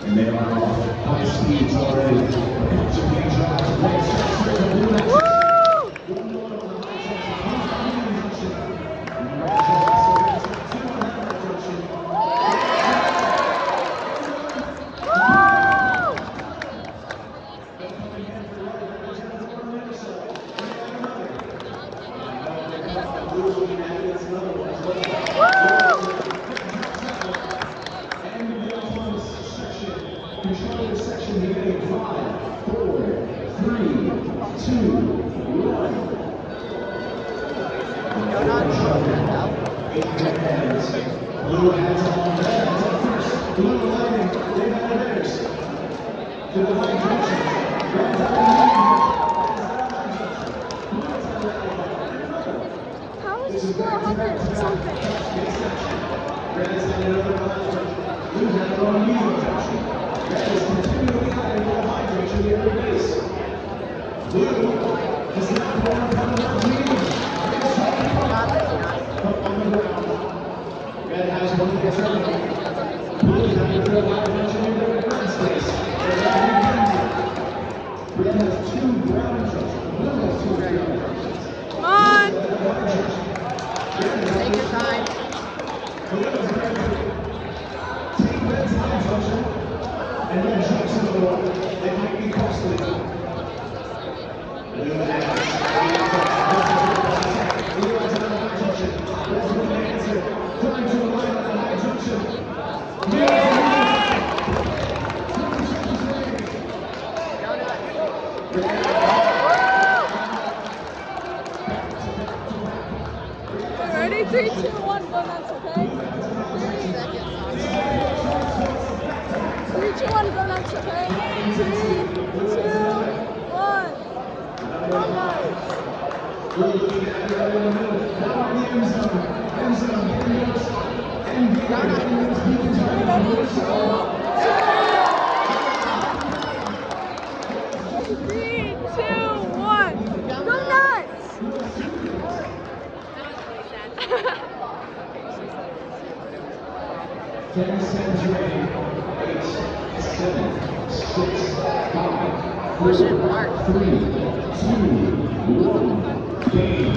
And they are off high speeds already. Control section beginning 5, 4, 3, 2, 1. Blue has all red at first. Blue lighting, they have theirs. To the right junction. Red has how is this 400 something? Red is on another line. Blue has their own medium junction. Red is continually adding more high junction near the base. Blue does not want to come up medium. On the ground. Red has one to get started. Blue is having a good high junction near the red space. Red has 2 ground junctions. Blue has 2 ground junctions. Come on! Take your time. Take Red's high junction and then jumps in the water. They might be costly. Blue has a high junction. Red's one answer. Trying to align on the high junction. Ready? 3, 2, 1, go nuts, okay? 3, 2, 1, go nuts, okay? 3, 2, 1. Go nuts. Ready? 3, 2, 1. Go nuts! Ten seconds ready. 8, 7, 6, 5, 4, 3, 2, 1. Game.